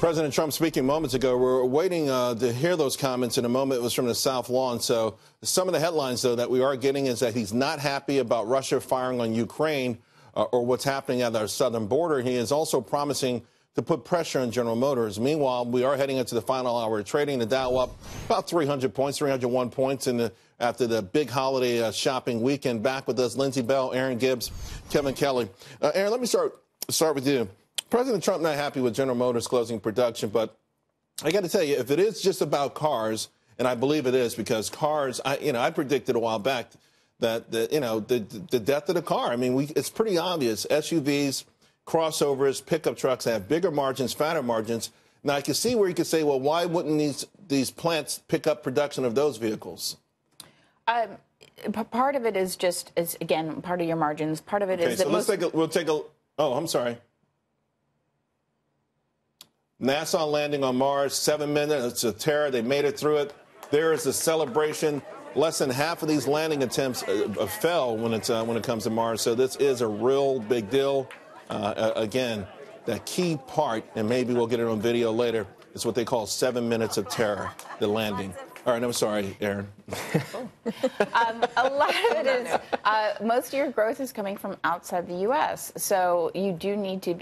President Trump speaking moments ago. We're waiting to hear those comments in a moment. It was from the South Lawn. So some of the headlines, though, that we are getting is that he's not happy about Russia firing on Ukraine or what's happening at our southern border. He is also promising to put pressure on General Motors. Meanwhile, we are heading into the final hour of trading. The Dow up about 300 points, 301 points after the big holiday shopping weekend. Back with us, Lindsey Bell, Erin Gibbs, Kevin Kelly. Erin, let me start with you. President Trump not happy with General Motors closing production, but I got to tell you, if it is just about cars, and I believe it is, because cars, I predicted a while back that the death of the car. I mean, it's pretty obvious. SUVs, crossovers, pickup trucks have bigger margins, fatter margins. Now I can see where you could say, well, why wouldn't these plants pick up production of those vehicles? Part of it is again part of your margins. Part of it is that we'll take a. Oh, I'm sorry. NASA landing on Mars, 7 minutes. It's a terror. They made it through it. There is a celebration. Less than half of these landing attempts fell when it comes to Mars. So this is a real big deal. Again, that key part, and maybe we'll get it on video later, is what they call 7 minutes of terror, the landing. All right, I'm sorry, Erin. A lot of it is, most of your growth is coming from outside the U.S. So you do need to,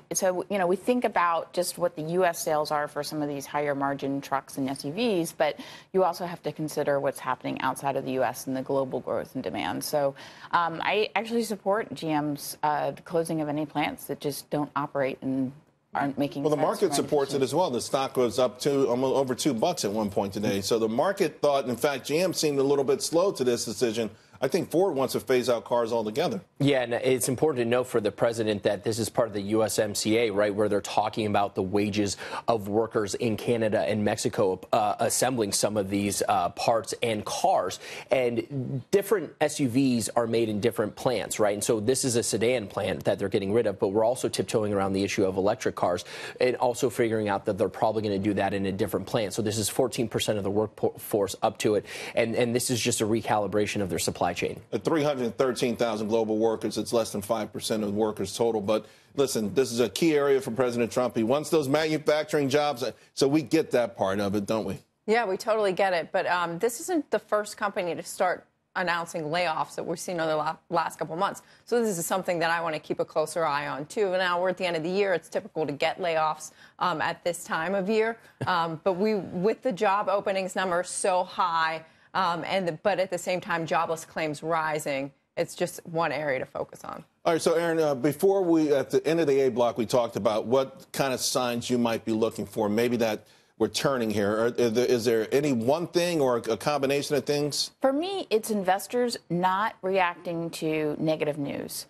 we think about just what the U.S. sales are for some of these higher margin trucks and SUVs, but you also have to consider what's happening outside of the U.S. and the global growth and demand. So I actually support GM's closing of any plants that just don't operate and aren't making sense. Well, the market supports it as well. The stock was up to almost over $2 at one point today. So the market thought, in fact, GM seemed a little bit slow to this decision. I think Ford wants to phase out cars altogether. Yeah, and it's important to note for the president that this is part of the USMCA, right, where they're talking about the wages of workers in Canada and Mexico assembling some of these parts and cars. And different SUVs are made in different plants, right? And so this is a sedan plant that they're getting rid of, but we're also tiptoeing around the issue of electric cars and also figuring out that they're probably going to do that in a different plant. So this is 14% of the workforce up to it, and this is just a recalibration of their supply chain. At 313,000 global workers, it's less than 5% of workers total. But listen, this is a key area for President Trump. He wants those manufacturing jobs, so we get that part of it, don't we? Yeah, we totally get it. But this isn't the first company to start announcing layoffs that we've seen over the last couple of months. So this is something that I want to keep a closer eye on, too. And now we're at the end of the year. It's typical to get layoffs at this time of year. But with the job openings number so high, but at the same time, jobless claims rising. It's just one area to focus on. All right. So, Erin, before at the end of the A block, we talked about what kind of signs you might be looking for. Maybe that we're turning here. Is there any one thing or a combination of things? For me, it's investors not reacting to negative news,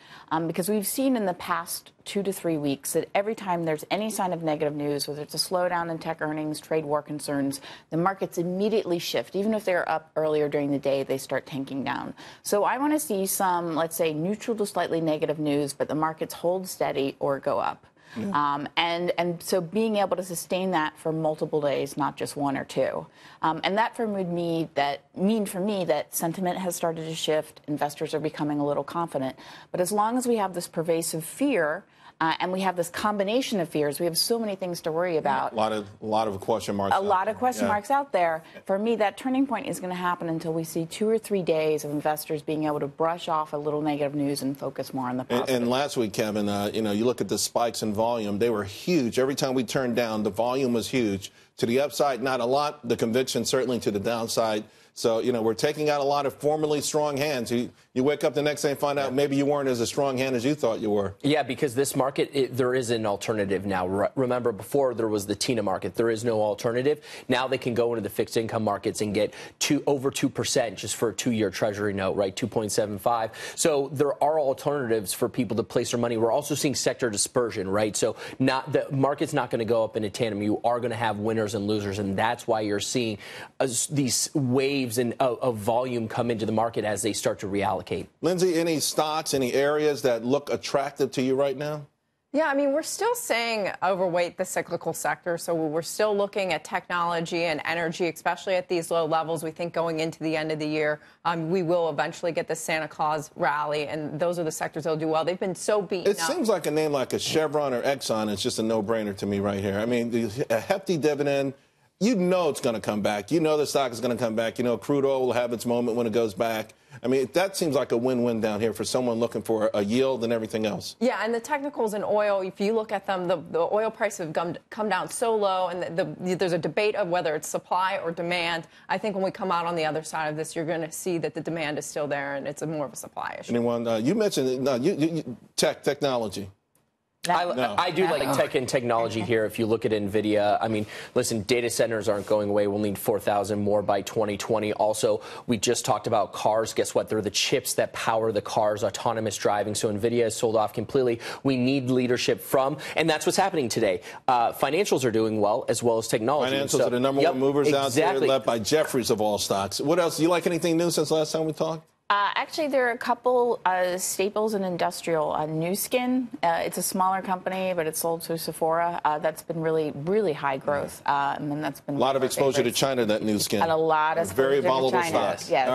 because we've seen in the past 2 to 3 weeks that every time there's any sign of negative news, whether it's a slowdown in tech earnings, trade war concerns, the markets immediately shift. Even if they're up earlier during the day, they start tanking down. So I want to see some, let's say, neutral to slightly negative news, but the markets hold steady or go up. Yeah. And so being able to sustain that for multiple days, not just one or two. And that would mean for me that sentiment has started to shift. Investors are becoming a little confident. But as long as we have this pervasive fear, and we have this combination of fears, we have so many things to worry about. A lot of question marks. A lot of question marks out there. For me, that turning point is going to happen until we see 2 or 3 days of investors being able to brush off a little negative news and focus more on the positive. And last week, Kevin, you look at the spikes in volume; they were huge. Every time we turned down, the volume was huge. To the upside, not a lot. The conviction certainly to the downside. So, we're taking out a lot of formerly strong hands. You wake up the next day and find out maybe you weren't as a strong hand as you thought you were. Yeah, because this market, there is an alternative now. Remember, before there was the TINA market. There is no alternative. Now they can go into the fixed income markets and get over 2% just for a 2-year Treasury note, right? 2.75. So there are alternatives for people to place their money. We're also seeing sector dispersion, right? So the market's not going to go up in a tandem. You are going to have winners and losers, and that's why you're seeing these waves of volume come into the market as they start to reallocate. Lindsey, any stocks, any areas that look attractive to you right now? Yeah, I mean, we're still saying overweight the cyclical sector. So we're still looking at technology and energy, especially at these low levels. We think going into the end of the year, we will eventually get the Santa Claus rally. And those are the sectors that will do well. They've been so beaten up. It seems like a name like a Chevron or Exxon is just a no-brainer to me right here. I mean, a hefty dividend. You know it's going to come back. You know the stock is going to come back. You know crude oil will have its moment when it goes back. I mean, that seems like a win-win down here for someone looking for a yield and everything else. Yeah, and the technicals in oil, if you look at them, the oil prices have come down so low, and there's a debate of whether it's supply or demand. I think when we come out on the other side of this, you're going to see that the demand is still there, and it's more of a supply issue. Anyone? You mentioned technology. I do like tech and technology here. If you look at NVIDIA, I mean, listen, data centers aren't going away. We'll need 4,000 more by 2020. Also, we just talked about cars. Guess what? They're the chips that power the cars, autonomous driving. So NVIDIA is sold off completely. We need leadership from, and that's what's happening today. Financials are doing well, as well as technology. Financials are the number one movers out there, led by Jefferies of all stocks. What else? Do you like anything new since last time we talked? Actually, there are a couple staples in industrial. New Skin, it's a smaller company, but it's sold through Sephora. That's been really, really high growth. And that's been a lot of exposure to China, that New Skin. And a lot of very volatile China. stocks. Yes.